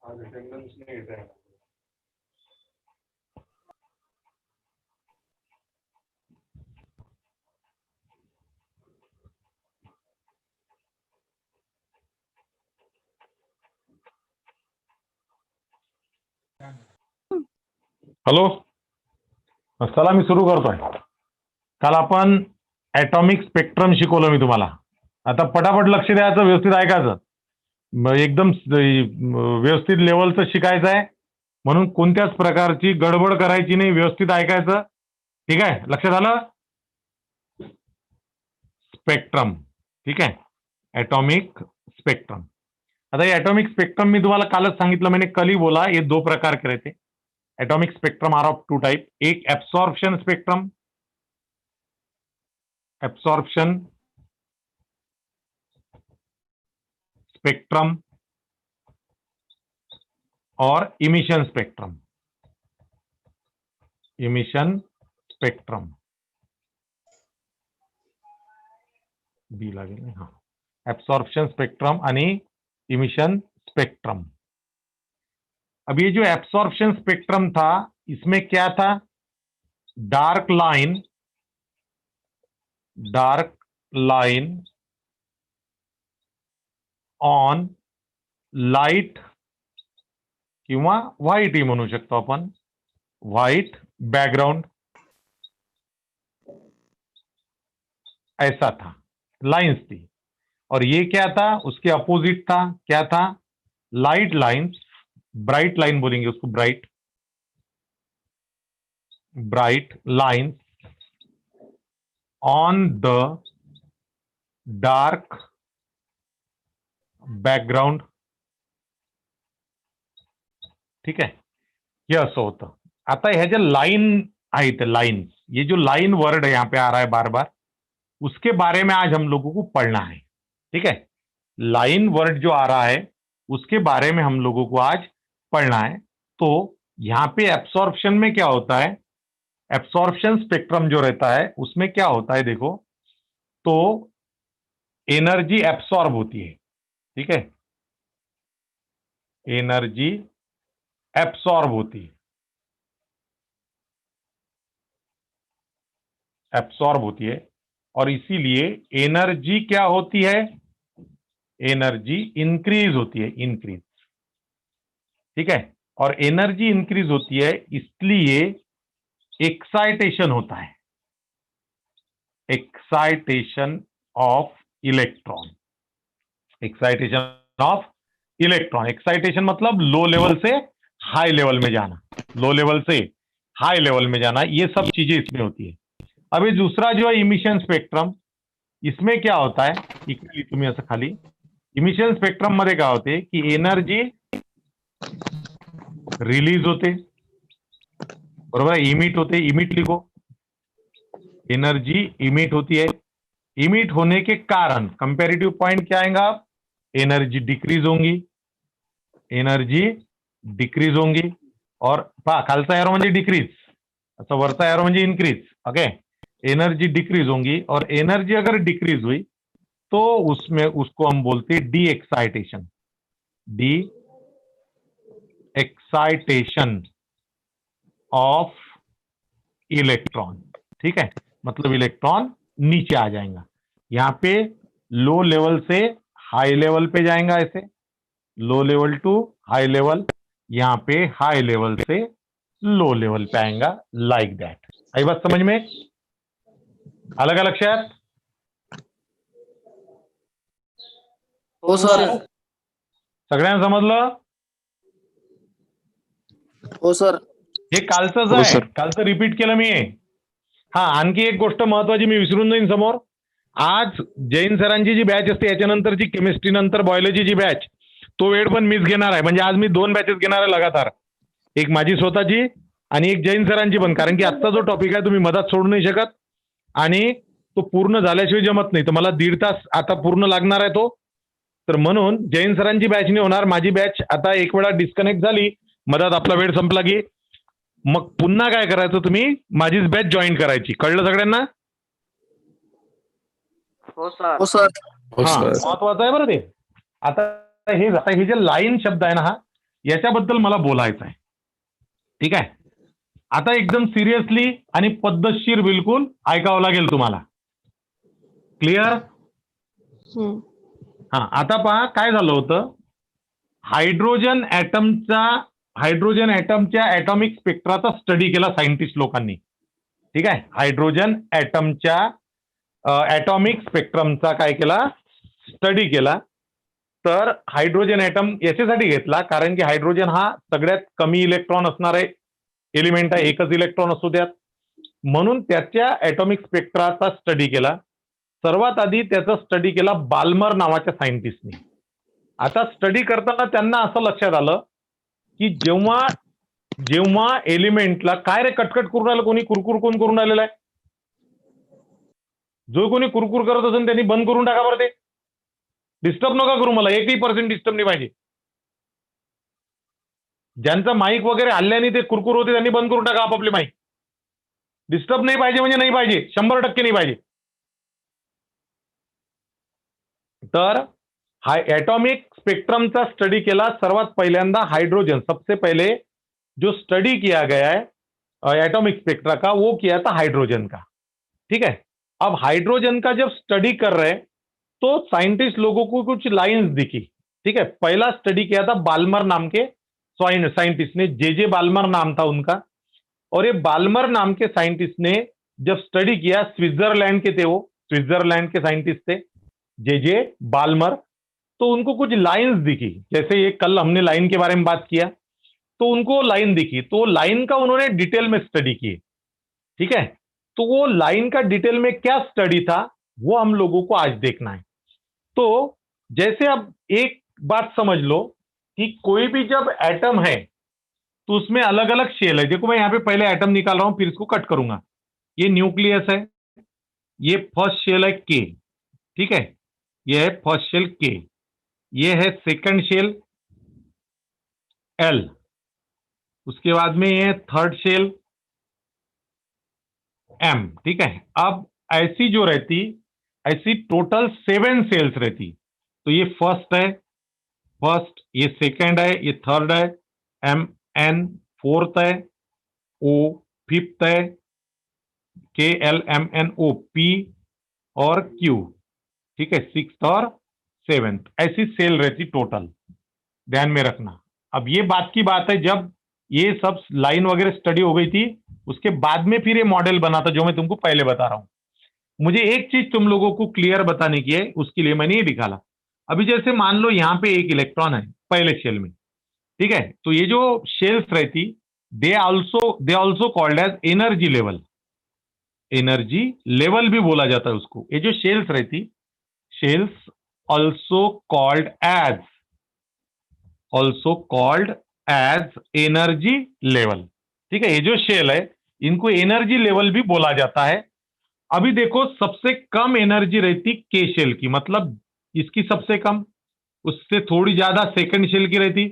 आज अटेंडेंस नहीं है। हॅलो, चला मी सुरू करतोय। काल आपण ॲटॉमिक स्पेक्ट्रम शिकवलं मी तुम्हाला। आता पटापट लक्ष द्यायचं, व्यवस्थित ऐकायचं, एकदम व्यवस्थित लेवलचं शिकायचं आहे, म्हणून कोणत्याच प्रकारची गडबड करायची नाही, व्यवस्थित ऐकायचं। ठीक आहे, लक्षात आलं? स्पेक्ट्रम, ठीक आहे, ॲटॉमिक स्पेक्ट्रम। आता ये ॲटॉमिक स्पेक्ट्रम मी तुम्हाला कालच सांगितलं, मैंने कल ही बोला, ये दो प्रकार के रहते। Atomic spectrum are of two type, एक एब्सॉर्प्शन स्पेक्ट्रम, एब्सॉर्प्शन स्पेक्ट्रम और इमिशन स्पेक्ट्रम, इमिशन स्पेक्ट्रम बी लागेल, हाँ, एब्सॉर्प्शन स्पेक्ट्रम आणि इमिशन स्पेक्ट्रम। अब ये जो एब्सॉर्प्शन स्पेक्ट्रम था, इसमें क्या था? डार्क लाइन ऑन लाइट किंवा व्हाइट ही म्हणू शकतो आपण, व्हाइट बैकग्राउंड, ऐसा था, लाइंस थी। और ये क्या था? उसके अपोजिट था, क्या था? लाइट लाइंस, ब्राइट लाइन बोलेंगे उसको, bright lines on the dark background. ठीक है, हे असं होतं। आता ह्या ज्या लाइन आहेत, लाइन, ये जो लाइन वर्ड यहां पे आ रहा है बार बार, उसके बारे में आज हम लोगों को पढ़ना है। ठीक है, लाइन वर्ड जो आ रहा है उसके बारे में हम लोगों को आज पढ़ना है। तो यहां पे एब्सॉर्प्शन में क्या होता है, एब्सॉर्प्शन स्पेक्ट्रम जो रहता है उसमें क्या होता है, देखो, तो एनर्जी एब्सॉर्ब होती है। ठीक है, एनर्जी एब्सॉर्ब होती है, एब्सॉर्ब होती है, और इसीलिए एनर्जी क्या होती है? एनर्जी इंक्रीज होती है, इंक्रीज। ठीक है, और एनर्जी इंक्रीज होती है इसलिए एक्साइटेशन होता है, excitation of electron, excitation of electron. Excitation मतलब लो लेवल से हाई लेवल में जाना, लो लेवल से हाई लेवल में जाना, ये सब चीजें इसमें होती है। अब ये दूसरा जो है इमिशन स्पेक्ट्रम, इसमें क्या होता है, इक्वली तुम्ही असं खाली, इमिशन स्पेक्ट्रम मध्ये काय होते की एनर्जी रिलीज होते, बरोबर है, इमिट होते, इमिट लिखो, एनर्जी इमिट होती है। इमिट होने के कारण कंपैरेटिव पॉइंट क्या आएगा? एनर्जी डिक्रीज होंगी, एनर्जी डिक्रीज होंगी, और पहा खालचा एरो म्हणजे डिक्रीज, अच्छा वरचा एरो म्हणजे इनक्रीज। ओके, एनर्जी डिक्रीज होंगी, और एनर्जी अगर डिक्रीज हुई तो उसमें उसको हम बोलते हैं de-excitation, de-excitation of electron. ठीक है, मतलब इलेक्ट्रॉन नीचे आ जाएगा, यहां पे लो लेवल से हाई लेवल पे जाएगा, ऐसे low level to high level, यहां पे हाई लेवल से लो लेवल पे आएगा, लाइक दैट। आई बात समझ में? अलग अलग लक्षात? हो सर, सगळ्यांना समजलं? हो सर, हे कालचंच हो आहे, सर. कालचं रिपीट केलं मी। हा, आणखी एक गोष्ट महत्वाची मी विसरून जाईन समोर, आज जैन सरांची जी बॅच असते याच्यानंतरची केमिस्ट्री नंतर बायोलॉजीची बॅच, तो वेळ पण मिस घेणार आहे। म्हणजे आज मी 2 बॅचेस घेणार आहे लगातार, एक माझी स्वतःची आणि एक जैन सरांची पण, कारण की आजचा जो टॉपिक आहे तुम्ही मधात सोडू नाही शकत आणि तो पूर्ण झाल्याशिवाय जमत नाही। तर मला 1.5 तास आता पूर्ण लागणार आहे तो, तर म्हणून जैन सरांची बॅच नाही होणार, माझी बॅच आता एक वेळा डिस्कनेक्ट झाली, मधात आपला वेळ संपला की मग पुन्हा काय करायचं, तुम्ही माझीच बॅच जॉईन करायची. कळलं सगळ्यांना? हो सर. हो हा, सर. महत्वाचं आहे बरं ते. आता हे जे लाईन शब्द आहे ना, हा याच्याबद्दल मला बोलायचं आहे. ठीक आहे. आता एकदम सिरियसली आणि पद्धतशीर बिलकुल ऐकावं लागेल तुम्हाला. क्लिअर? हा, आता पहा काय झालं होतं. हायड्रोजन ॲटमच्या ॲटॉमिक स्पेक्ट्राचा स्टडी केला सायंटिस्ट लोकांनी. ठीक आहे. हायड्रोजन ॲटमच्या ॲटॉमिक स्पेक्ट्रमचा काय केला, स्टडी केला. तर हायड्रोजन ॲटम याच्यासाठी घेतला कारण की हायड्रोजन हा सगळ्यात कमी इलेक्ट्रॉन असणारा एलिमेंट आहे. एकच इलेक्ट्रॉन असू द्यात, म्हणून त्याच्या ॲटॉमिक स्पेक्ट्राचा स्टडी केला. सर्वात आधी त्याचा स्टडी केला बाल्मर नावाच्या सायंटिस्टनी. आता स्टडी करताना त्यांना असं लक्षात आलं की जेव्हा एलिमेंटला काय रे कटकट करून राहिलं, कोणी कुरकुर कोण करून राहिलेला आहे? जो कोणी कुरकुर करत असेल त्यांनी बंद करून टाका बरं. ते डिस्टर्ब नका करू, मला 1% डिस्टर्ब नाही पाहिजे. ज्यांचा माईक वगैरे हल्ल्याने ते कुरकुर होते त्यांनी बंद करून टाका आपापले माईक. डिस्टर्ब नाही पाहिजे म्हणजे नाही पाहिजे, 100% नाही पाहिजे. तर हा ॲटॉमिक स्पेक्ट्रमचा स्टडी केला सर्वात पहिल्यांदा हाइड्रोजन. सबसे पहले जो स्टडी किया गया है एटॉमिक स्पेक्ट्रा का, वो किया था हाइड्रोजन का. ठीक है. अब हाइड्रोजन का जब स्टडी कर रहे तो साइंटिस्ट लोगों को कुछ लाइंस दिखी. ठीक है. पहला स्टडी किया था बाल्मर नाम के साइंटिस्ट ने, जे बाल्मर नाम था उनका. और ये बाल्मर नाम के साइंटिस्ट ने जब स्टडी किया, स्विट्जरलैंड के थे वो, स्विट्जरलैंड के साइंटिस्ट थे जे बाल्मर. तो उनको कुछ लाइंस दिखी, जैसे ये कल हमने लाइन के बारे में बात किया, तो उनको लाइन दिखी, तो लाइन का उन्होंने डिटेल में स्टडी की. ठीक है. तो वो लाइन का डिटेल में क्या स्टडी था वो हम लोगों को आज देखना है. तो जैसे अब एक बात समझ लो कि कोई भी जब एटम है तो उसमें अलग अलग शेल है. देखो मैं यहां पे पहले एटम निकाल रहा हूं, फिर इसको कट करूंगा. ये न्यूक्लियस है, ये फर्स्ट शेल है के. ठीक है. ये है फर्स्ट शेल के, ये है सेकंड शेल एल, उसके बाद में ये थर्ड शेल एम. ठीक है. अब ऐसी जो रहती, ऐसी टोटल 7 सेल्स रहती. तो ये फर्स्ट है, ये सेकंड है, ये थर्ड है, एम एन फोर्थ है, ओ फिफ्थ है, K L M N O P और क्यू. ठीक है. 6th और 7th ऐसी सेल रहती टोटल. ध्यान में रखना. अब ये बात की बात है, जब ये सब लाइन वगैरह स्टडी हो गई थी, उसके बाद में फिर ये मॉडल बना था जो मैं तुमको पहले बता रहा हूं. मुझे एक चीज तुम लोगों को क्लियर बताने की है, उसके लिए मैंने ये निकाला. अभी जैसे मान लो यहां पे एक इलेक्ट्रॉन है पहले शेल में. ठीक है. तो ये जो शेल्स रहती, they also called as energy level. Energy level भी बोला जाता है उसको. ये जो शेल्स रहती, shells also called as energy level. ठीक है. ये जो शेल है इनको एनर्जी लेवल भी बोला जाता है. अभी देखो सबसे कम एनर्जी रहती के शेल की, मतलब इसकी सबसे कम, उससे थोड़ी ज्यादा सेकंड शेल की रहती,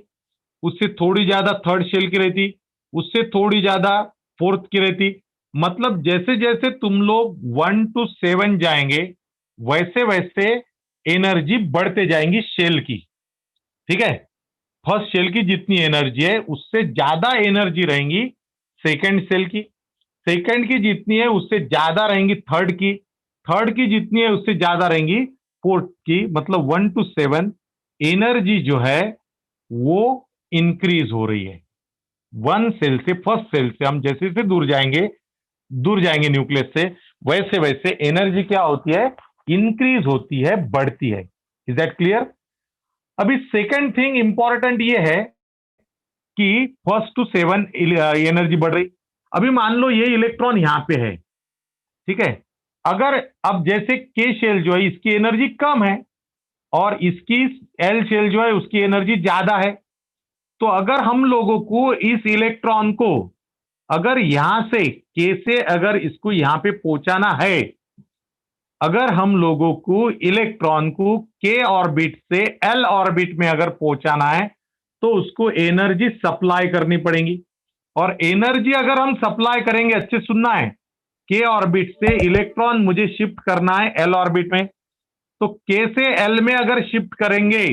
उससे थोड़ी ज्यादा थर्ड शेल की रहती, उससे थोड़ी ज्यादा फोर्थ की रहती. मतलब जैसे जैसे तुम लोग 1 to 7 जाएंगे वैसे वैसे एनर्जी बढ़ते जाएंगी शेल की. ठीक है. फर्स्ट शेल की जितनी एनर्जी है उससे ज्यादा एनर्जी रहेंगी सेकंड शेल की, सेकंड की जितनी है उससे ज्यादा रहेंगी थर्ड की, थर्ड की जितनी है उससे ज्यादा रहेंगी फोर्थ की. मतलब 1 to 7 एनर्जी जो है वो इंक्रीज हो रही है. 1 सेल से, फर्स्ट सेल से हम जैसे जैसे दूर जाएंगे न्यूक्लियस से, वैसे वैसे एनर्जी क्या होती है, इंक्रीज होती है, बढ़ती है. Is that clear? अभी सेकंड थिंग इंपॉर्टेंट ये है कि 1 to 7 एनर्जी बढ़ रही. अभी मान लो ये इलेक्ट्रॉन यहां पे है. ठीक है. अगर अब जैसे के शेल जो है इसकी एनर्जी कम है और इसकी एल शेल जो है उसकी एनर्जी ज्यादा है, तो अगर हम लोगों को इस इलेक्ट्रॉन को अगर यहां से के से अगर इसको यहां पे पहुंचाना है, अगर हम लोगों को इलेक्ट्रॉन को के ऑर्बिट से एल ऑर्बिट में अगर पहुंचाना है तो उसको एनर्जी सप्लाई करनी पड़ेगी. और एनर्जी अगर हम सप्लाई करेंगे, अच्छे सुनना है, के ऑर्बिट से इलेक्ट्रॉन मुझे शिफ्ट करना है एल ऑर्बिट में, तो के से एल में अगर शिफ्ट करेंगे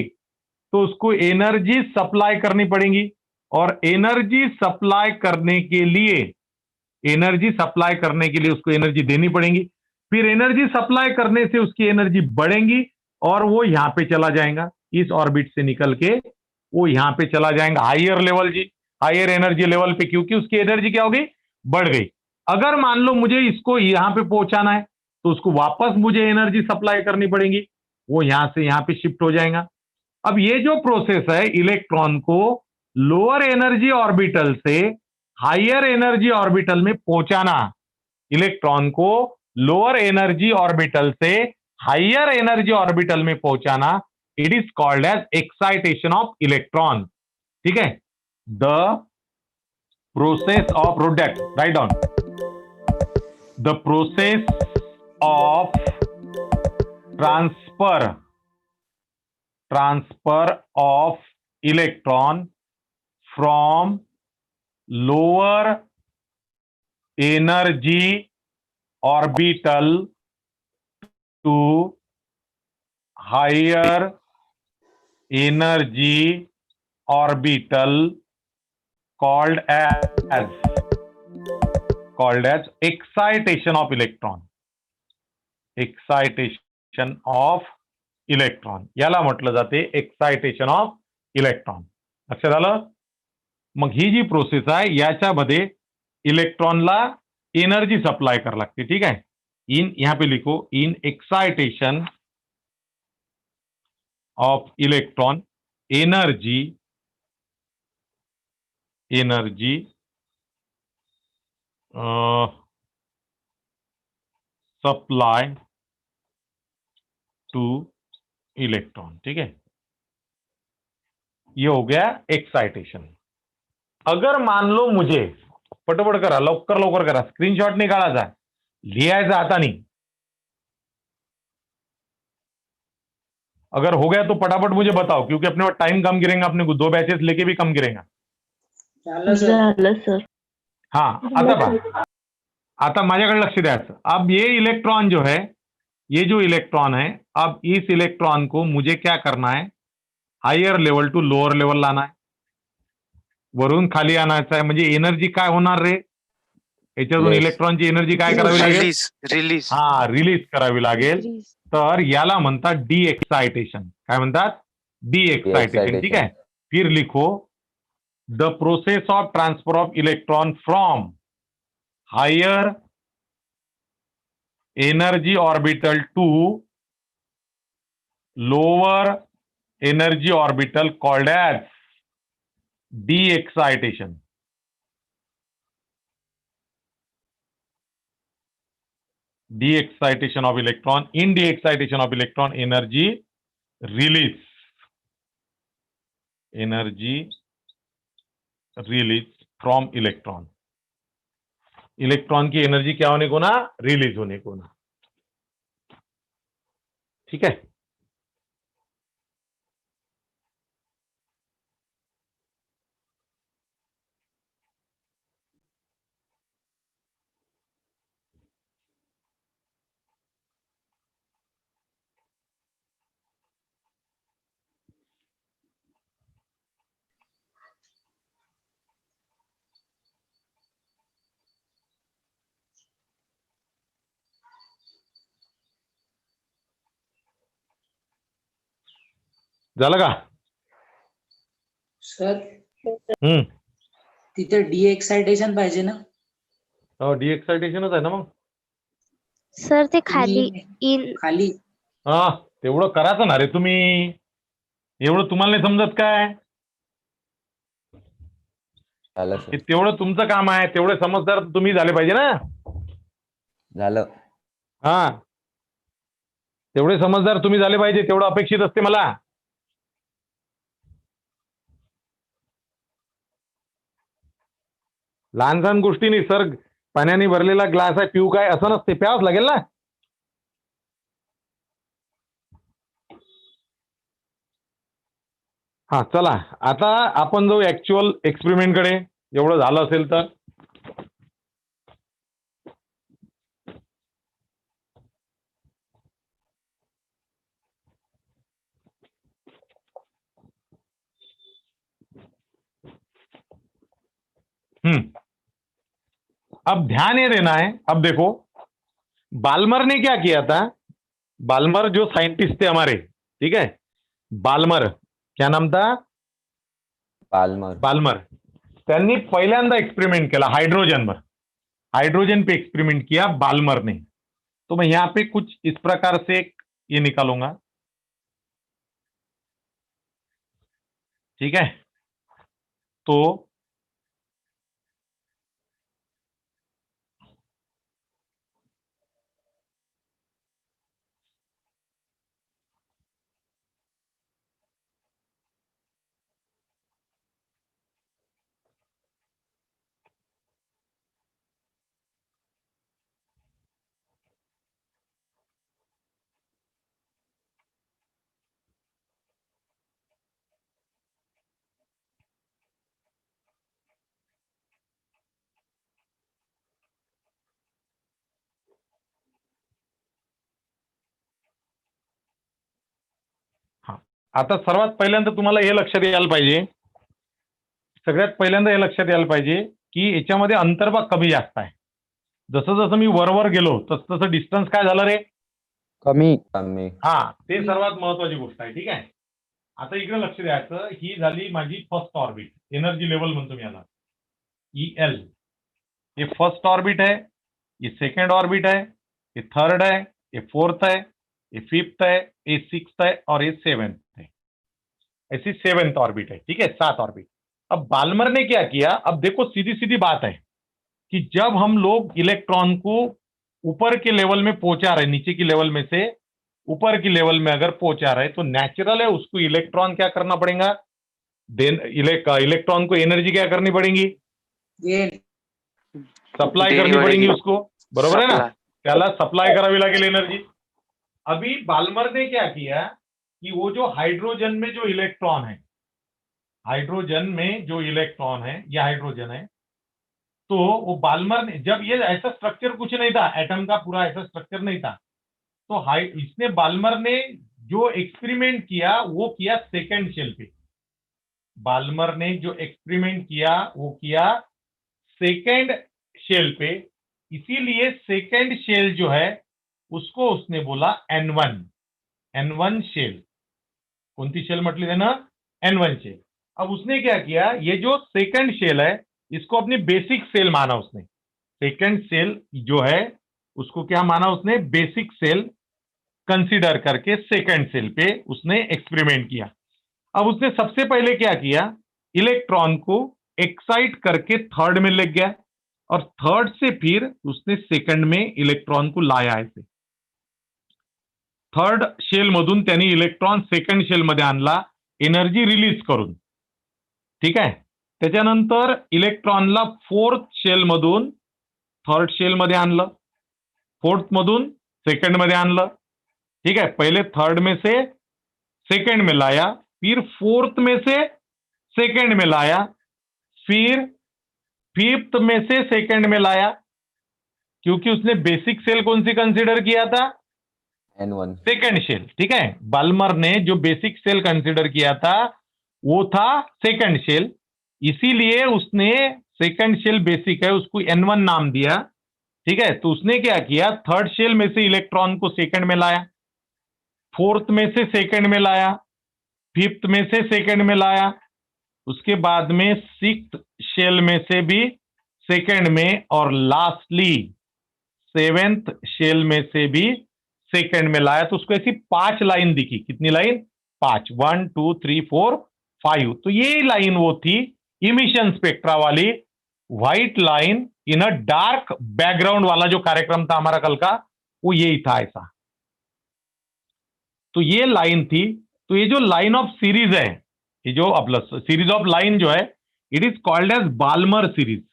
तो उसको एनर्जी सप्लाई करनी पड़ेगी, और एनर्जी सप्लाई करने के लिए उसको एनर्जी देनी पड़ेगी, फिर एनर्जी सप्लाई करने से उसकी एनर्जी बढ़ेगी और वो यहां पे चला जाएगा, इस ऑर्बिट से निकल के वो यहां पे चला जाएगा हायर लेवल जी, हायर एनर्जी लेवल पे, क्योंकि उसकी एनर्जी क्या हो गई, बढ़ गई। अगर मान लो मुझे इसको यहां पे पहुंचाना है तो उसको वापस मुझे एनर्जी सप्लाई करनी पड़ेगी, वो यहां से यहां पे शिफ्ट हो जाएगा। अब ये जो प्रोसेस है इलेक्ट्रॉन को लोअर एनर्जी ऑर्बिटल से हायर एनर्जी ऑर्बिटल में पहुंचाना, इलेक्ट्रॉन को लोअर एनर्जी ऑर्बिटल से हायर एनर्जी ऑर्बिटल में पहुंचाना, it is called as excitation of electron. ठीक है, the process of product, write down, the process of transfer of electron from lower energy orbital to higher energy orbital called as excitation of electron, excitation of electron, याला म्हटलं जाते excitation of electron. लक्षात आलं? मग ही जी process आहे याच्यामध्ये इलेक्ट्रॉनला energy supply करावी लागते। ठीक आहे, इन यहां पे लिखो, in excitation of electron energy supply to electron. ठीक है, ये हो गया एक्साइटेशन। अगर मान लो मुझे, पटपट करा, लवकर लवकर करा, स्क्रीनशॉट नहीं काढायचा, लिहायचा आता नहीं। अगर हो गया तो फटाफट मुझे बताओ, क्योंकि अपने पास टाइम कम गिरेगा, अपने को 2 बैचेस लेके भी कम गिरेगा। झालं सर। हाँ, आता पहा, आता माझ्याकडे लक्ष द्यायचं। अब ये इलेक्ट्रॉन जो है, ये जो इलेक्ट्रॉन है, अब इस इलेक्ट्रॉन को मुझे क्या करना है, higher level to lower level लाना है, वरून खाली आणायचं आहे। म्हणजे एनर्जी काय होणार रे, याच्यातून Yes. इलेक्ट्रॉनची एनर्जी काय करावी लागेल, रिलीज हा, रिलीज करावी लागेल। तर याला म्हणतात डी एक्साइटेशन। काय म्हणतात, डी एक्साइटेशन। ठीक आहे, फिर लिखो, the process of transfer of electron from higher energy orbital to lower energy orbital called as de-excitation. De-excitation of electron. In de-excitation of electron, energy release from electron. Electron की energy क्या होने को ना, release होने को ना। ठीक है, झालं का? सर तिथे डी एक्साइटेशन पाहिजे ना? हो, डी एक्साइटेशनच आहे ना मग। सर ते खाली इन खाली हा, तेवढं करायचं ना रे तुम्ही, एवढं तुम्हाला नाही समजत काय? झालं सर, तेवढं तुमचं काम आहे, तेवढे समजदार तुम्ही झाले पाहिजे ना। झालं. हा, तेवढे समजदार तुम्ही झाले पाहिजे, तेवढं अपेक्षित असते मला। लहान सहान गोष्टी नाही सर, पाण्याने भरलेला ग्लास आहे, पिऊ काय असं नसते, प्यावंच लागेल ना। हा, चला आता आपण जाऊ ऍक्च्युअल एक्सपेरिमेंट कडे। एवढं झालं असेल तर अब ध्यान ये देना है। अब देखो बाल्मर ने क्या किया था, बाल्मर जो साइंटिस्ट थे हमारे, ठीक है, बाल्मर, क्या नाम था, पाल्मर. बाल्मर, त्यांनी पहिल्यांदा एक्सपेरिमेंट केला हाइड्रोजनवर, हाइड्रोजन पे एक्सपेरिमेंट किया बाल्मर ने। तो मैं यहां पे कुछ इस प्रकार से ये निकालूंगा, ठीक है। तो हा, आता सर्वात पहिल्यांदा तुम्हाला हे लक्षात यायला पाहिजे, सगळ्यात पहिल्यांदा हे लक्षात यायला पाहिजे की याच्यामध्ये अंतर्भाग कमी जास्त आहे। जसं जसं मी वर गेलो तसं तसं डिस्टन्स काय झालं रे, कमी. कमी. हा, ते सर्वात महत्वाची गोष्ट आहे, ठीक आहे। आता इकडे लक्ष द्यायचं, ही झाली माझी फर्स्ट ऑर्बिट, एनर्जी लेवल म्हणतो मी याला, EL। ये फर्स्ट ऑर्बिट है, ये सेकंड ऑर्बिट है, ये थर्ड है, ये फोर्थ है, ये फिफ्थ है, ये सिक्स्थ है और ये सेवेंथ है। ऐसी सेवेंथ ऑर्बिट है, ठीक है, 7 ऑर्बिट। अब बाल्मर ने क्या किया, अब देखो सीधी सीधी बात है कि जब हम लोग इलेक्ट्रॉन को ऊपर के लेवल में पहुंचा रहे, नीचे की लेवल में से ऊपर की लेवल में अगर पहुंचा रहे तो नेचुरल है उसको इलेक्ट्रॉन क्या करना पड़ेगा, इलेक्ट्रॉन को एनर्जी क्या करनी पड़ेगी, सप्लाई देनी करनी पड़ेगी पड़ेगी। उसको, बरोबर है ना, Supply. त्याला सप्लाई करावी लागेल एनर्जी। अभी बाल्मर ने क्या किया कि वो जो हाइड्रोजन में जो इलेक्ट्रॉन है, हाइड्रोजन में जो इलेक्ट्रॉन है, या हाइड्रोजन है, तो वो बाल्मर ने, जब ये ऐसा स्ट्रक्चर कुछ नहीं था, एटम का पूरा ऐसा स्ट्रक्चर नहीं था, तो इसने बाल्मर ने जो एक्सपेरिमेंट किया वो किया सेकंड शेल पे। बाल्मर ने जो एक्सपेरिमेंट किया वो किया सेकंड शेल पे, इसीलिए सेकंड शेल जो है उसको उसने बोला N1, N1 शेल। कोणती शेल म्हटली ना, N1 शेल। अब उसने क्या किया, ये जो सेकंड शेल है इसको अपनी बेसिक सेल माना उसने, सेकंड सेल जो है उसको क्या माना उसने, बेसिक सेल कंसीडर करके सेकंड सेल पे उसने एक्सपेरिमेंट किया। अब उसने सबसे पहले क्या किया, इलेक्ट्रॉन को एक्साइट करके थर्ड में ले गया और थर्ड से फिर उसने सेकंड में इलेक्ट्रॉन को लाया। ऐसे थर्ड शेल मधून त्यांनी इलेक्ट्रॉन सेकंड शेल मध्ये आणला एनर्जी रिलीज करून, ठीक आहे। त्याच्यानंतर इलेक्ट्रॉनला फोर्थ शेल मधून थर्ड शेल मध्ये आणलं, फोर्थ मधून सेकंड मध्ये आणलं, ठीक है। पहले थर्ड में से सेकंड में लाया, फिर फोर्थ में से सेकंड में लाया, फिर फिफ्थ में से सेकंड में लाया, क्योंकि उसने बेसिक सेल कौन सी कंसीडर किया था, N1. सेकंड शेल, ठीक है। बाल्मर ने जो बेसिक सेल कंसीडर किया था वो था सेकंड शेल, इसीलिए उसने सेकंड शेल बेसिक है उसको N1 नाम दिया, ठीक है। तो उसने क्या किया, थर्ड शेल में से इलेक्ट्रॉन को सेकंड में लाया, फोर्थ में से सेकंड में लाया, फिफ्थ में से सेकंड में लाया, उसके बाद में सिक्स्थ शेल में से भी सेकंड में, और लास्टली सेवेंथ शेल में से भी सेकंड में लाया। तो उसको ऐसी 5 लाइन दिखी, कितनी लाइन, 5, 1 2 3 4 5। तो ये लाइन वो थी इमिशन स्पेक्ट्रा वाली, white line in a dark background वाला जो कार्यक्रम था हमारा कल का, वो यही था ऐसा। तो ये लाइन थी। तो ये जो लाइन ऑफ सीरीज है, ये जो सीरीज ऑफ लाइन जो है, it is called as Balmer series,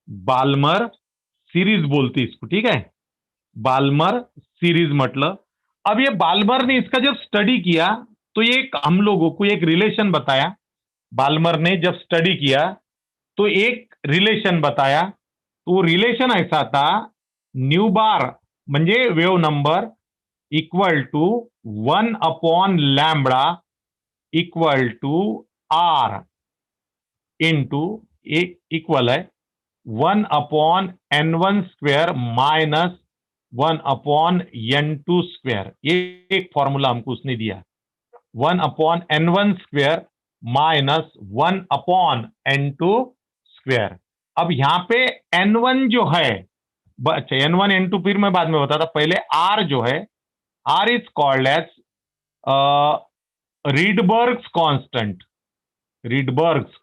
Balmer series बोलते इसको, ठीक है, बाल्मर सीरीज म्हटलं। अब ये बाल्मर ने इसका जब स्टडी किया तो ये हम लोगों को एक रिलेशन बताया, बाल्मर ने जब स्टडी किया तो एक रिलेशन बताया, तो रिलेशन ऐसा था, न्यू बार म्हणजे वेव नंबर इक्वल टू 1/लैम्बडा equal to R into equal है 1/n1² माइनस 1/n2²। ये एक फॉर्मूला हमको उसने दिया, 1/n1² माइनस 1/n2²। अब यहां पे n1 जो है, अच्छा n1 n2 फिर मैं बाद में बताता, पहले r जो है, r is called as Rydberg's constant. Rydberg's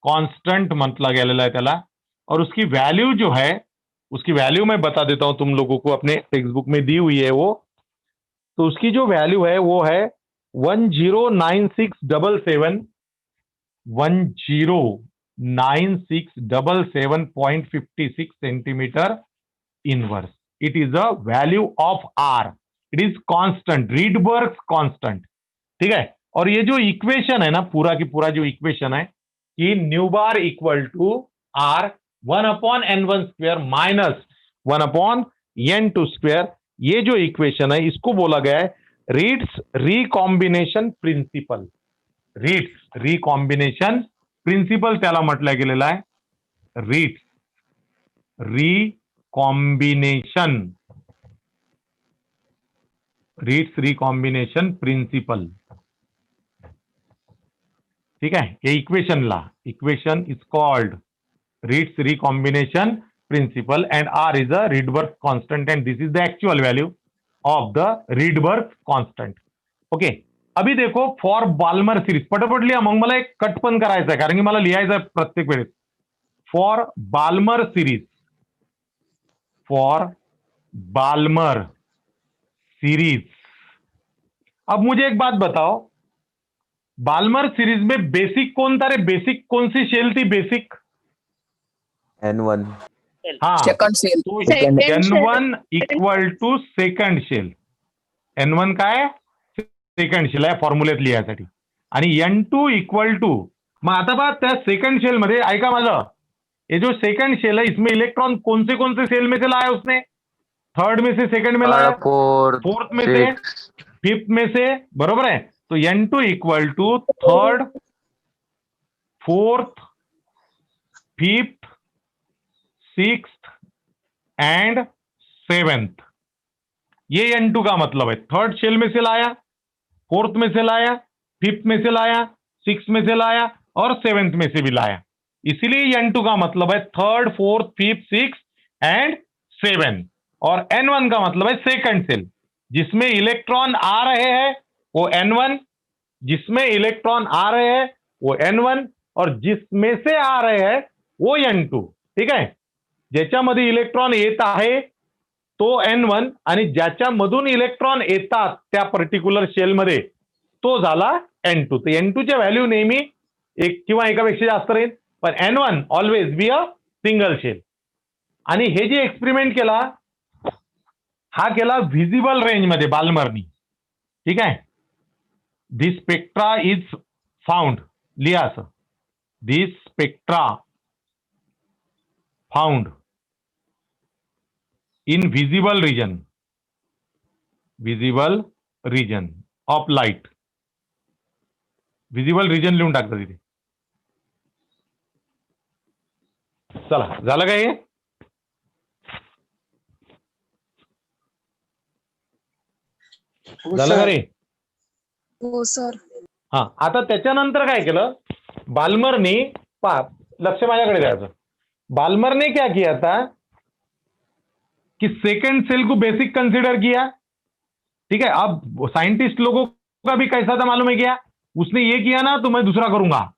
constant म्हटला गेलेला आहे त्याला, और उसकी वैल्यू जो है, उसकी वैल्यू मैं बता देता हूं तुम लोगों को, अपने टेक्स्ट बुक में दी हुई है वो। तो उसकी जो वैल्यू है वो है 109677 109677.56 centimetre inverse. It is a value of R, it is constant, Rydberg's constant. ठीक है, और ये जो इक्वेशन है ना, पूरा की पूरा जो इक्वेशन है कि nu bar equal to R 1/n1² minus 1/n2², ये जो इक्वेशन है इसको बोला गया है Reed's recombination principle. Reed's recombination principle त्याला म्हटलं गेलेलं आहे, Reed's recombination, Reed's recombination principle. ठीक है, ये इक्वेशन ला, equation is called Reed's recombination principle and R is a Rydberg constant and this is the actual value of the Rydberg constant. Okay, अभी देखो फॉर बाल्मर सिरीज, पटापट लिहा, मग मला एक कट पण करायचं आहे कारण की मला लिहायचं आहे प्रत्येक वेळेस। For Balmer series, for Balmer series. अब मुझे एक बात बताओ, बाल्मर सीरीज में बेसिक कौन था रे? बेसिक कौन सी शेल थी? Basic N1. हाँ, सेकंड सेल, तो Second n1 equal to second shell, n1 काय सेकंड शेल आहे फॉर्म्युलेत लिहायसाठी, आणि n2 इक्वल टू, मग आता बघा त्या सेकंड शेल मध्ये ऐका माझं, ये जो सेकंड शेल है इसमें इलेक्ट्रॉन कौन से सेल में से लाया उसने? थर्ड में से सेकंड में लाया, फोर्थ में से, फिफ्थ में से, बरोबर है। तो n2 equal to third, fourth, fifth, sixth and seventh, ये n2 का मतलब है। थर्ड शेल में से लाया, फोर्थ में से लाया, फिफ्थ में से लाया, सिक्स में से लाया और सेवेंथ में से भी लाया, इसीलिए n2 का मतलब है third, fourth, fifth, six and seven. और n1 का मतलब है सेकंड शेल, जिसमें इलेक्ट्रॉन आ रहे हैं वो n1, जिसमें इलेक्ट्रॉन आ रहे हैं वो n1, और जिसमें से आ रहे हैं वो n2। ठीक है, ज्याच्यामध्ये इलेक्ट्रॉन येत आहे तो n1 आणि ज्याच्यामधून इलेक्ट्रॉन येतात त्या पर्टिक्युलर शेलमध्ये तो झाला n2। तर n2च्या व्हॅल्यू नेहमी एक किंवा एकापेक्षा जास्त राहील, पण n1 always be a single shell. आणि हे जे एक्सपेरिमेंट केला हा केला व्हिजिबल रेंज मध्ये बाल्मरनी। ठीक आहे, दिस स्पेक्ट्रा इज फाउंड, लिहा असं, this spectra found in visible region of light, visible region लिहून टाकतात तिथे। चला, झालं का हे? झालं का रे? हो सर। हा, आता त्याच्यानंतर काय केलं बाल्मरने, पहा लक्ष माझ्याकडे द्यायचं, बाल्मरने क्या किया था कि सेकंड सेल को बेसिक कंसीडर किया। ठीक है, अब साइंटिस्ट लोगों का भी कैसा था मालूम है क्या? उसने ये किया ना तो मैं दूसरा करूंगा,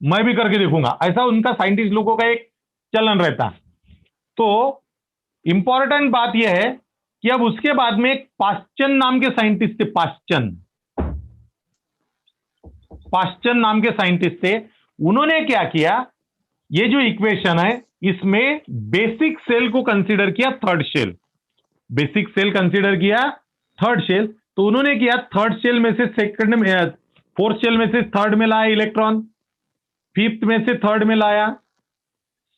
मैं भी करके देखूंगा, ऐसा उनका साइंटिस्ट लोगों का एक चलन रहता। तो इंपॉर्टेंट बात यह है कि अब उसके बाद में एक पाश्चन नाम के साइंटिस्ट थे, पाश्चन नाम के साइंटिस्ट थे। उन्होंने क्या किया, ये जो इक्वेशन है इसमें बेसिक सेल को कंसीडर किया, third shell, basic shell consider किया थर्ड शेल। तो उन्होंने किया थर्ड शेल में से सेकंड में, फोर्थ शेल में से थर्ड में लाया इलेक्ट्रॉन, फिफ्थ में से थर्ड में लाया,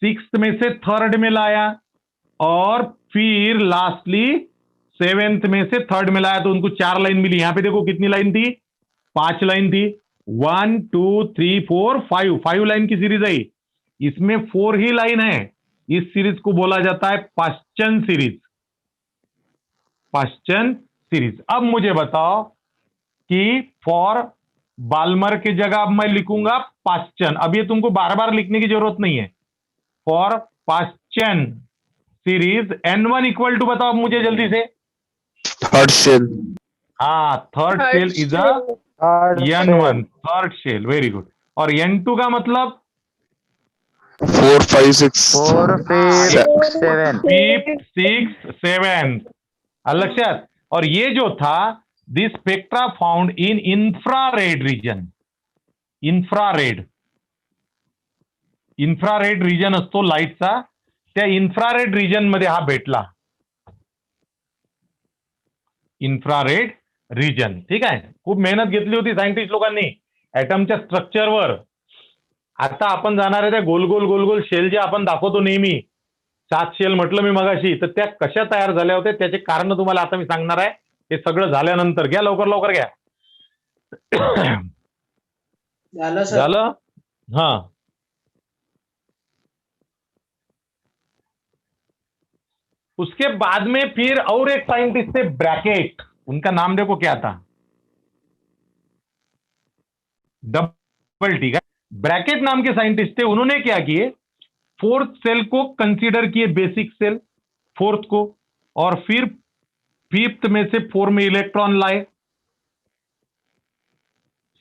सिक्स्थ में से थर्ड में लाया और फिर लास्टली सेवेंथ में से थर्ड में लाया, तो उनको 4 लाइन मिली। यहां पे देखो कितनी लाइन थी, 5 लाइन थी। 1 2 3 4 5 लाइन की सीरीज है। इसमें 4 ही लाइन है। इस सीरीज को बोला जाता है पाश्चन सीरीज। पाश्चन सीरीज। अब मुझे बताओ कि फॉर बाल्मर की जगह अब मैं लिखूंगा पाश्चन। अब ये तुमको बार बार लिखने की जरूरत नहीं है। For Paschen series N1 equal to, बताओ मुझे जल्दी से। Third shell. हाँ, third shell is a N1, third shell. Very good. और N2 का मतलब 4 5 6 4 5 7 फिफ्थ, सिक्स, सेवेंथ। लक्षात। और ये जो था, this spectra found in infrared region. Infrared, infrared region असतो लाईटचा, त्या इन्फ्रारेड रिजन मध्ये हा भेटला। Infrared region. ठीक आहे। खूप मेहनत घेतली होती सायंटिस्ट लोकांनी ऍटमच्या स्ट्रक्चरवर। आता आपण जाणार आहे त्या गोल गोल गोल गोल शेल जे आपण दाखवतो नेहमी, 7 शेल म्हटलं मी मगाशी, तर त्या कशा तयार झाल्या होत्या त्याचे कारण तुम्हाला आता मी सांगणार आहे। हे सगळं झाल्यानंतर घ्या, लवकर लवकर घ्या। झालं। हा, उसके बाद में फिर और एक साइंटिस्ट थे ब्रैकेट। उनका नाम देखो क्या था, डबल टी का। ब्रैकेट नाम के साइंटिस्ट थे। उन्होंने क्या किए, फोर्थ सेल को कंसीडर किए बेसिक सेल, फोर्थ को, और फिर फिफ्थ में से 4 में इलेक्ट्रॉन लाए,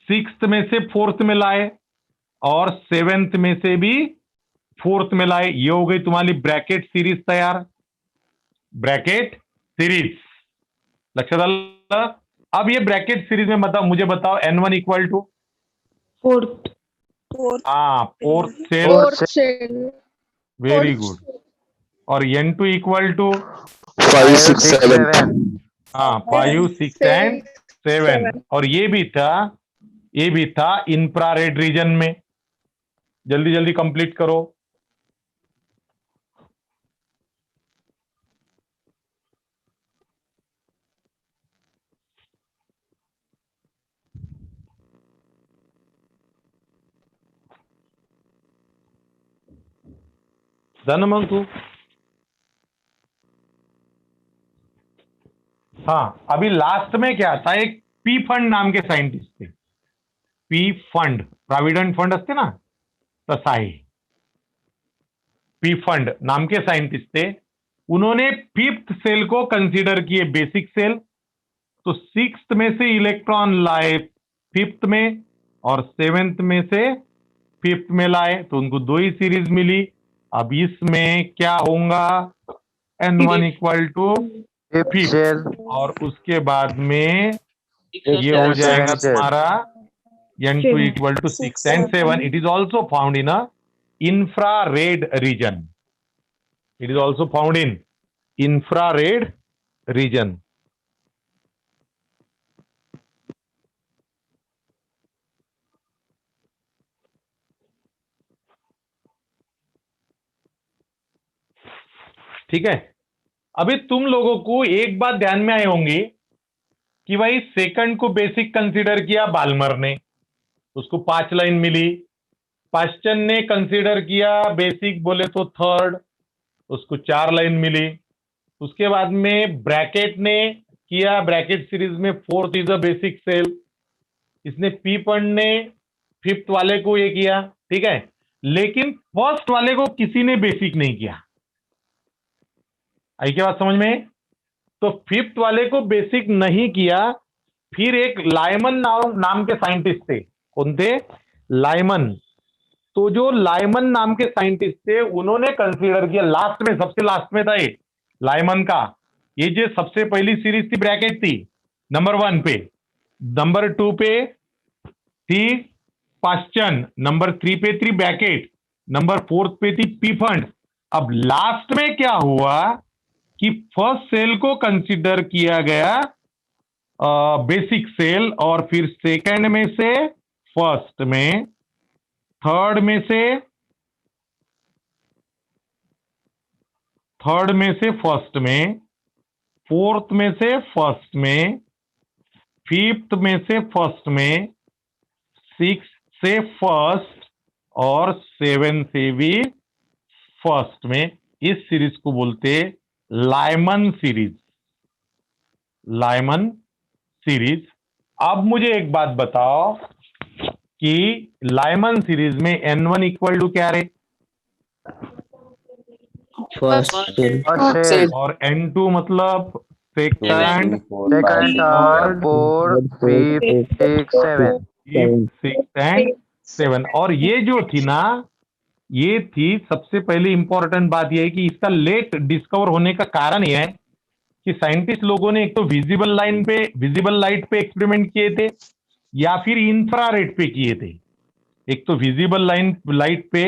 सिक्स्थ में से फोर्थ में लाए, और सेवेंथ में से भी फोर्थ में लाए। ये हो गई तुम्हारी ब्रैकेट सीरीज तैयार। ब्रैकेट सीरीज लक्षात आलं। अब ये ब्रैकेट सीरीज में बताओ, मुझे बताओ N1 equal to fourth fourth हाँ, fourth shell. Fourth shell very good. और N2 इक्वल टू 5 6 7 हाँ, 5 6 एंड 7। और ये भी था इंफ्रारेड रीजन में। जल्दी जल्दी कंप्लीट करो। जाना मग तू। हाँ, अभी लास्ट में क्या था, एक पी फंड नाम के साइंटिस्ट थे। पी फंड, प्रोविडेंट फंड असते ना, तसा आहे। पी फंड नाम के साइंटिस्ट थे। उन्होंने फिफ्थ सेल को कंसीडर किए बेसिक सेल, तो सिक्स्थ में से इलेक्ट्रॉन लाए फिफ्थ में, और सेवेंथ में से फिफ्थ में लाए, तो उनको 2 ही सीरीज मिली। अब इसमें क्या होगा, N1 equal to fifth fifth, shell और उसके बाद में ये हो जाएगा तुम्हारा N2 equal to 6 and 7। It is also found in a infrared region. It is also found in infrared region. ठीक है। अभी तुम लोगों को एक बात ध्यान में आई होंगी कि भाई सेकंड को बेसिक कंसीडर किया बाल्मर ने, उसको 5 लाइन मिली। पाश्चन ने कंसीडर किया बेसिक, बोले तो थर्ड, उसको 4 लाइन मिली। उसके बाद में ब्रैकेट ने किया, ब्रैकेट सीरीज में fourth is a basic shell. इसने पी फंड ने फिफ्थ वाले को ये किया। ठीक है। लेकिन फर्स्ट वाले को किसी ने बेसिक नहीं किया। आई क्या बात समझ में? तो फिफ्थ वाले को बेसिक नहीं किया। फिर एक लाइमन नाम के साइंटिस्ट थे। कौन थे? लाइमन। तो जो लाइमन नाम के साइंटिस्ट थे, उन्होंने कंसीडर किया, लास्ट में, सबसे लास्ट में था ये लाइमन का। ये जो सबसे पहली सीरीज थी ब्रैकेट थी, नंबर 1 पे, नंबर 2 पे थी पाश्चन, नंबर 3 पे थी ब्रैकेट, नंबर 4 पे थी पी फंड। अब लास्ट में क्या हुआ कि फर्स्ट सेल को कंसीडर किया गया बेसिक सेल, और फिर सेकंड में से फर्स्ट में, थर्ड में से थर्ड में से फर्स्ट में, फोर्थ में से फर्स्ट में, फिफ्थ में से फर्स्ट में, सिक्स से फर्स्ट और सेवन से भी फर्स्ट में, इस सीरीज को बोलते लाइमन सीरीज। Lyman series. अब मुझे एक बात बताओ कि लाइमन सीरीज में N1 इक्वल टू क्या रे, फर्स्ट सेल फर्स्ट सेल और N2 मतलब second, second third fourth fifth six seven six and seven. और ये जो थी ना, ये थी सबसे पहले इंपॉर्टेंट बात यह है कि इसका लेट डिस्कवर होने का कारण यह है कि साइंटिस्ट लोगों ने एक तो विजिबल लाइट पे एक्सपेरिमेंट किए थे या फिर इंफ्रारेड पे किए थे। एक तो विजिबल लाइट पे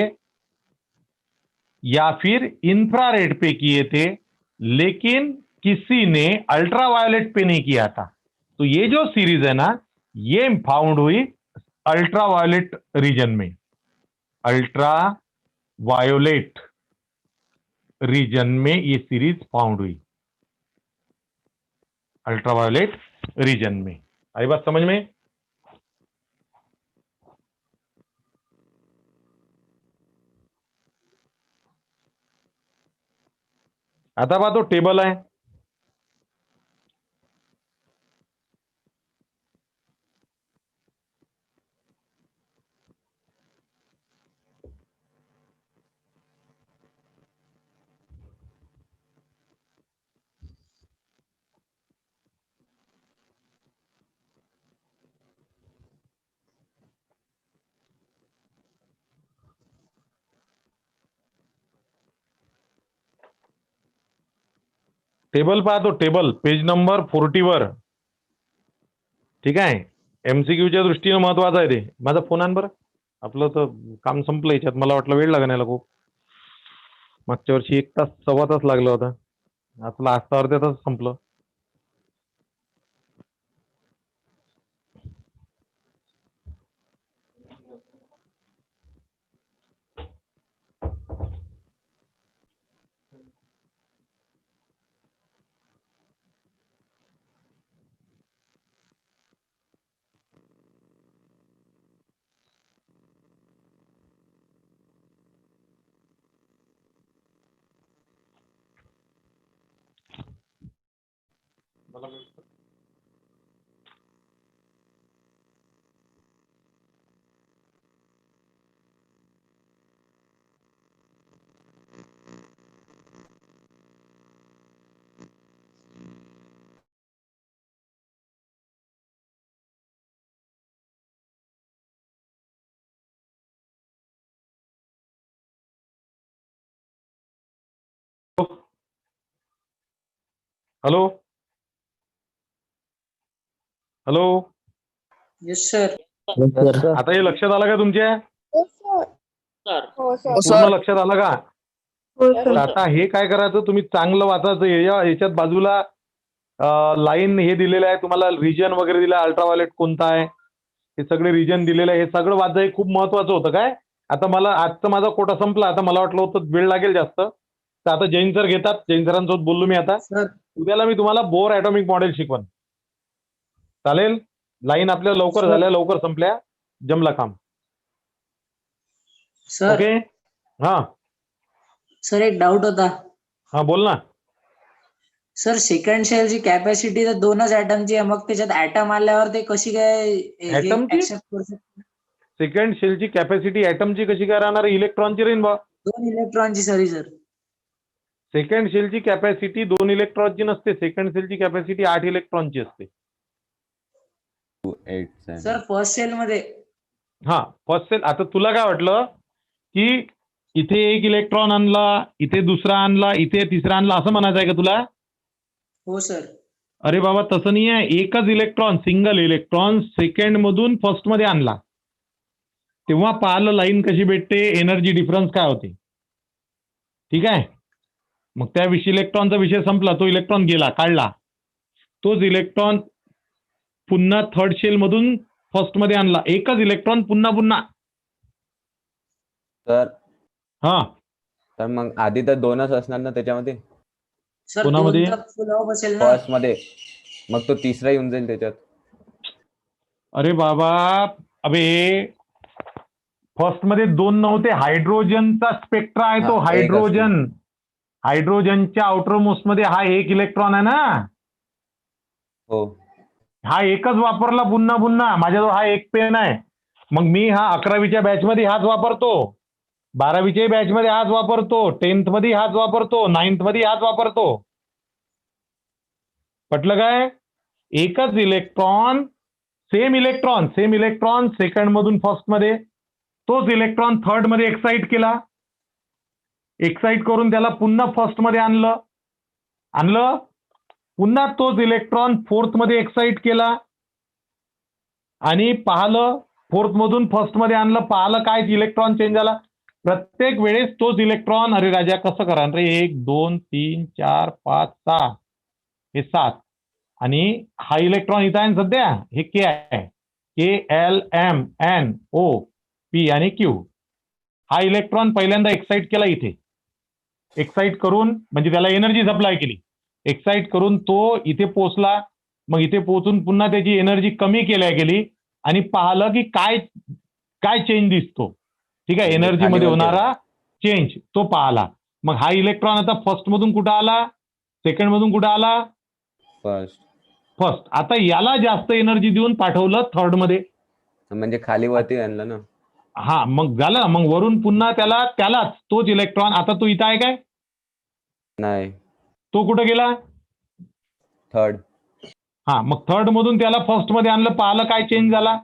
या फिर इंफ्रारेड पे किए थे, लेकिन किसी ने अल्ट्रावायलेट पे नहीं किया था। तो ये जो सीरीज है ना, ये फाउंड हुई अल्ट्रावायलेट रीजन में, अल्ट्रा वायोलेट रीजन में ये सीरीज फाउंड हुई, अल्ट्रावायोलेट रीजन में। आई बात समझ में? आता बा तो टेबल आहे, टेबल पाहतो, टेबल पेज नंबर 40 वर. ठीक आहे. MCQच्या दृष्टीने महत्वाचं आहे ते. माझा फोन आण बरं. आपलं तर काम संपलं याच्यात. मला वाटलं वेळ लागण्याला खूप. मागच्या वर्षी 1 तास 1.25 तास लागला होता. आपलं आज तर अर्ध्या तास संपलं. Hello hello. यस सर आता हे लक्षात आलं का तुमच्या? हो सर. पूर्ण लक्षात आलं का? तर आता हे काय करायचं, तुम्ही चांगलं वाचायचं. याच्यात बाजूला लाईन हे दिलेलं आहे तुम्हाला, रिजन वगैरे दिला, अल्ट्रावायलेट कोणता आहे हे सगळे रिजन दिलेले आहे. हे सगळं वाचायचं, हे खूप महत्वाचं होतं. काय आता मला आजचा माझा कोटा संपला. आता मला वाटलं होतं वेळ लागेल जास्त, तर आता जैन सर घेतात. जैन सरांसोबत बोललो मी. आता उद्याला मी तुम्हाला बोर ॲटॉमिक मॉडेल शिकवन. चालेल? लाईन आपल्या लवकर झाल्या, लवकर संपल्या, जमला काम. Sir okay. हा सर एक डाऊट होता. हा बोल ना. सर सेकंड शेलची कॅपॅसिटी तर 2च ऍटमची आहे, मग त्याच्यात ऍटम आल्यावर ते कशी काय ऍटमची? accept करू शकतो? सेकंड शेलची कॅपॅसिटी ॲटमची कशी काय राहणार? इलेक्ट्रॉनची राहीन बा. 2 इलेक्ट्रॉनची सॉरी सर. सेकंड शेलची कॅपॅसिटी 2 इलेक्ट्रॉनची नसते. सेकंड शेलची कॅपॅसिटी 8 इलेक्ट्रॉनची असते. सर फर्स्ट शेल मध्ये हा फर्स्ट सेल. आता तुला काय वाटलं की इथे 1 इलेक्ट्रॉन आणला, इथे दुसरा आणला, इथे तिसरा आणला, असं म्हणायचं आहे का तुला? हो सर. अरे बाबा तसं नाही आहे. एकच इलेक्ट्रॉन, सिंगल इलेक्ट्रॉन सेकंड मधून फर्स्ट मध्ये आणला, तेव्हा पाहिलं लाईन कशी भेटते, एनर्जी डिफरन्स काय होते. ठीक आहे. मग त्या इलेक्ट्रॉनचा विषय संपला. तो इलेक्ट्रॉन गेला, काढला. तोच इलेक्ट्रॉन पुन्हा थर्ड शेल मधून फर्स्ट मध्ये आणला. एकच इलेक्ट्रॉन पुन्हा पुन्हा. तर हा तर मग आधी तर 2च असणार ना त्याच्यामध्ये, सर कोणामध्ये? 2 तर फुल ऑफ असेल ना. फर्स्ट मध्ये. मग तो तिसरा येऊन जाईल त्याच्यात. अरे बाबा, अबे फर्स्ट मध्ये 2 नव्हते. हायड्रोजनचा स्पेक्ट्रा आहे तो. हा, एक हायड्रोजन, हायड्रोजनच्या आउटर मोस्ट मध्ये हा 1 इलेक्ट्रॉन आहे ना. हो. हा एकच वापरला पुन्हा पुन्हा. माझ्याजवळ हा एक पेन आहे. मग मी हा 11वीच्या बॅच मध्ये हाच वापरतो, 12वीच्या बॅच मध्ये हाच वापरतो, 10th मध्ये हाच वापरतो, 9th मध्ये हाच वापरतो. पटलं काय? एकच इलेक्ट्रॉन, सेम इलेक्ट्रॉन सेकंड मधून फर्स्ट मध्ये, तोच इलेक्ट्रॉन थर्ड मध्ये एक्साइट केला. एक्साइट करून त्याला पुन्हा फर्स्ट मध्ये आणलं. पुन्हा तोच इलेक्ट्रॉन फोर्थ मध्ये एक्साइट केला आणि पाहिलं, फोर्थ मधून फर्स्ट मध्ये आणलं, पाहिलं काय इलेक्ट्रॉन चेंज झाला. प्रत्येक वेळेस तोच इलेक्ट्रॉन. अरे राजा कसं करा रे, 1 2 3 4 5 6 हे 7 आणि हा इलेक्ट्रॉन इथं आहे ना सध्या, हे के आहे. KLMNO P आणि Q. हा इलेक्ट्रॉन पहिल्यांदा एक्साइट केला इथे. एक्साइट करून म्हणजे त्याला एनर्जी सप्लाय केली. एक्साइट करून तो इथे पोहोचला. मग इथे पोहोचून पुन्हा त्याची एनर्जी कमी गेली आणि पाहिलं की काय चेंज दिसतो. ठीक आहे, म्हणजे एनर्जी खाली मध्ये वरती होणारा चेंज तो पाहिला. मग हा इलेक्ट्रॉन आता फर्स्ट मधून कुठं आला, सेकंड मधून कुठं आला, फर्स्ट. आता याला जास्त एनर्जी देऊन पाठवलं थर्ड मध्ये. म्हणजे खाली वरती आणलं ना. हा, मग झालं. मग वरून पुन्हा त्यालाच तोच इलेक्ट्रॉन. आता तो इथं आहे काय? नाही. तो कुठं गेला? थर्ड. हा, मग थर्ड मधून त्याला फर्स्ट मध्ये आणलं, पाहिलं काय चेंज झाला.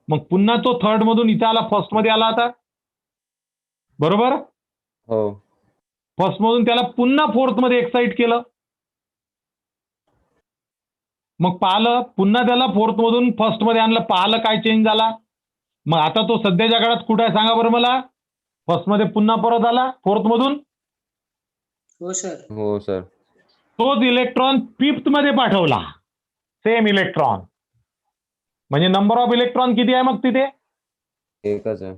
मग पुन्हा तो थर्ड मधून इथं आला, फर्स्ट मध्ये आला. आता बरोबर, हो. फर्स्ट मधून त्याला पुन्हा फोर्थ मध्ये एक्साइट केलं. मग पाहिलं, पुन्हा त्याला फोर्थ मधून फर्स्ट मध्ये आणलं, पाहिलं काय चेंज झाला. मग आता तो सध्याच्या काळात कुठे आहे सांगा बरं मला? फर्स्ट मध्ये पुन्हा परत आला फोर्थ मधून. हो सर. हो सर. तोच इलेक्ट्रॉन फिफ्थ मध्ये पाठवला, सेम इलेक्ट्रॉन. म्हणजे नंबर ऑफ इलेक्ट्रॉन किती आहे मग तिथे? एकच आहे.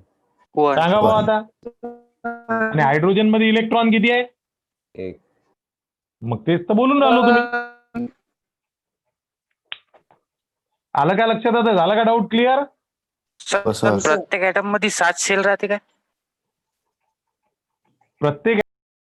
सांगा भाऊ आता. आणि हायड्रोजन मध्ये इलेक्ट्रॉन किती आहे? 1. मग तेच तर बोलून राहिलो तुम्ही. आलं का लक्षात? आता झालं का डाऊट क्लिअर? प्रत्येक ऍटम मध्ये 7 सेल राहते काय? प्रत्येक